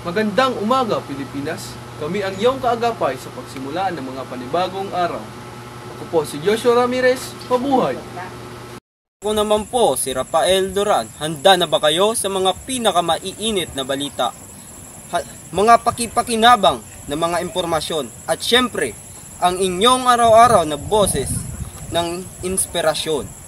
Magandang umaga, Pilipinas. Kami ang iyong kaagapay sa pagsimula ng mga panibagong araw. Ako po si Joshua Ramirez, mabuhay! Ako naman po si Rafael Duran. Handa na ba kayo sa mga pinakamaiinit na balita? Mga pakipakinabang na mga impormasyon at syempre, ang inyong araw-araw na boses ng inspirasyon.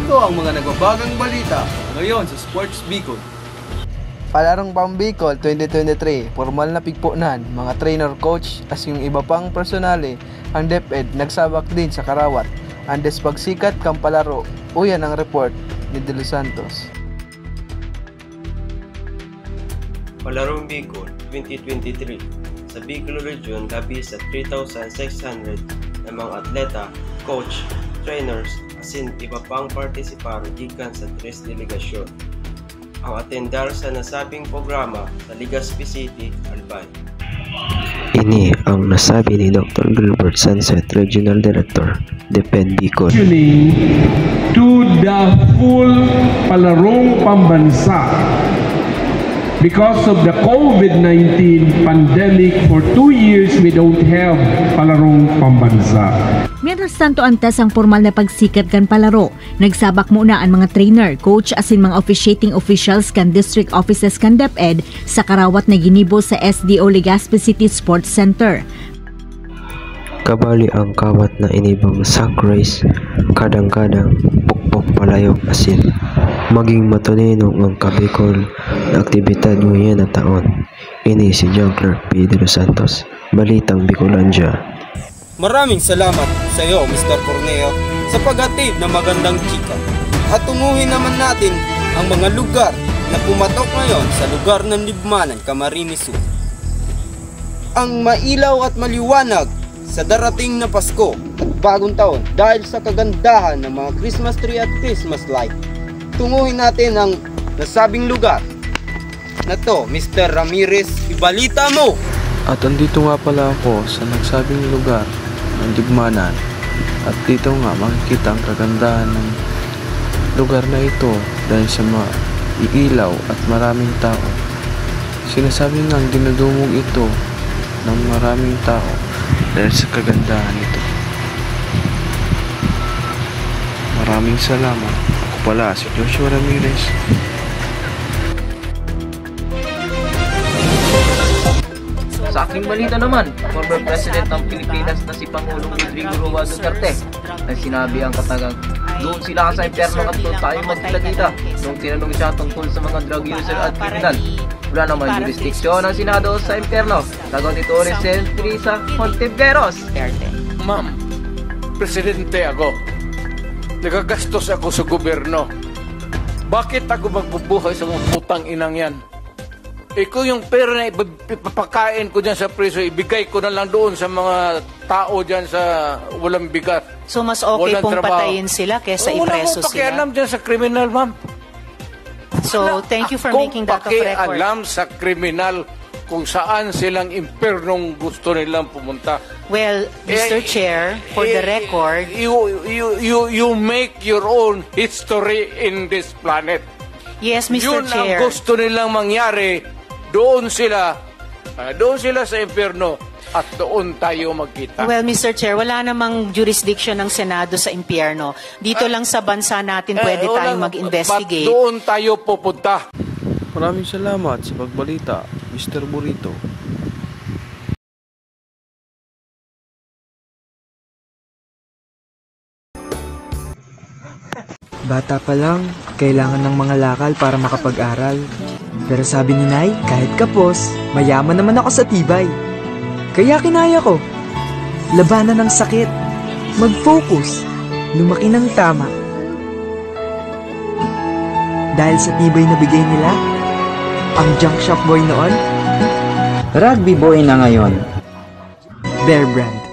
Ito ang mga nagbabagang balita ngayon sa Sports Bicol. Palarong Pambicol 2023, formal na pigpunan, mga trainer, coach, as yung iba pang personale, ang DepEd nagsabak din sa Karawat. Andes pagsikat kang palaro, uyan ang report ni De Los Santos. Palarong Bicol 2023, sa Bicol Region labi sa 3,600 na mga atleta, coach, trainers, asin iba pang partisipar gikan sa 3 delegasyon. Ang atendar sa nasabing programa sa Legazpi City, Albay. Ini ang nasabi ni Dr. Gilbert Sunset, Regional Director, DepEd Bicol. To the full Palarong Pambansa because of the COVID-19 pandemic. For 2 years we don't have Palarong Pambansa. Mientras tanto antes ang formal na pagsikat kan palaro, nagsabak muna ang mga trainer, coach asin mga officiating officials kan district offices kan DepEd sa Karawat na ginibo sa SDO Legazpi City Sports Center. Kabali ang kawat na inibang sack race, kadang-kadang pukpok palayok asin maging matunino ang kabikol na aktibidad ngayon na taon. Ini si John Clark P. De Los Santos, Balitang Bicolandia. Maraming salamat sa iyo, Mr. Corneo, sa paghatid ng magandang chika. At tunguhin naman natin ang mga lugar na pumatok ngayon sa lugar ng Libmanan, Camarines Sur. Ang mailaw at maliwanag sa darating na Pasko at Bagong Taon dahil sa kagandahan ng mga Christmas tree at Christmas light. Tunguhin natin ang nasabing lugar na to, Mr. Ramirez, ibalita mo! At andito nga pala ako sa nagsabing lugar ng Digmanan. At dito nga makikita ang kagandahan ng lugar na ito dahil sa maiilaw at maraming tao. Sinasabi nga ang dinudumog ito ng maraming tao dahil sa kagandahan nito. Maraming salamat. Ako pala si Joshua Ramirez. Sa aking balita naman, former President ng Pilipinas na si Pangulong Rodrigo Roa Duterte ay sinabi ang katagang, doon sila sa impyerno at doon tayo magkita-kita. Nung tinanong siya tungkol sa mga drug user at criminal, wala naman jurisdiksyon ang Senado sa impyerno. Tagot ito ni Teresa Hontiveros. Ma'am, presidente ako. Nagagastos ako sa gobyerno. Bakit ako magbubuhay sa mga putang inang yan? Kung yung pera na ipapakain ko dyan sa preso, ibigay ko na lang doon sa mga tao dyan sa walang bigat. So mas okay pong trabaho. Patayin sila kesa ipreso sila? Wala mo pakialam dyan sa kriminal, ma'am. So thank you for making that of record. Kung pakialam sa kriminal kung saan silang impernong gusto nilang pumunta. Well, Mr. Chair, for the record, you make your own history in this planet. Yes, Mr. Yun Chair. ang gusto nilang mangyari. Doon sila sa impyerno at doon tayo magkita. Well, Mr. Chair, wala namang jurisdiction ng Senado sa impyerno. Dito lang sa bansa natin pwede tayong mag-investigate. Doon tayo pupunta. Maraming salamat sa pagbalita, Mr. Burrito. Bata pa lang, kailangan ng mga lakal para makapag-aral. Pero sabi ni Nay, kahit kapos, mayaman naman ako sa tibay. Kaya kinaya ko. Labanan ng sakit. Mag-focus. Lumaki ng tama. Dahil sa tibay na bigay nila, ang junk shop boy noon, rugby boy na ngayon. Bear Brand.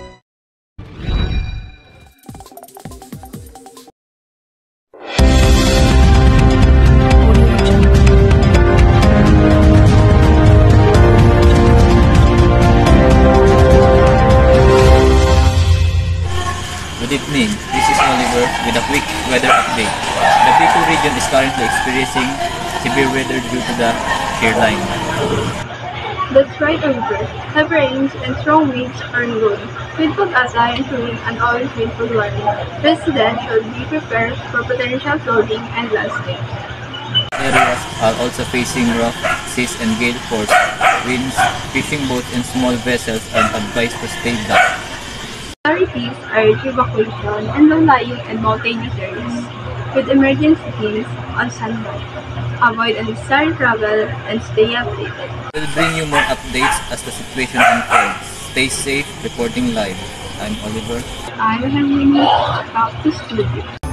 Good evening, this is Oliver with a quick weather update. The Bicol region is currently experiencing severe weather due to the shear line. That's right, Oliver. Heavy rains and strong winds are ongoing. With Pag-asa including an orange rainfall warning, residents should be prepared for potential flooding and landslides. Areas are also facing rough seas and gale force winds. Fishing boats and small vessels are advised to stay down. Authorities urge evacuation in low-lying and mountainous areas, with emergency teams on standby. Avoid unnecessary travel and stay updated. We'll bring you more updates as the situation unfolds. Stay safe, reporting live. I'm Oliver. I'm Henry. Back to studio.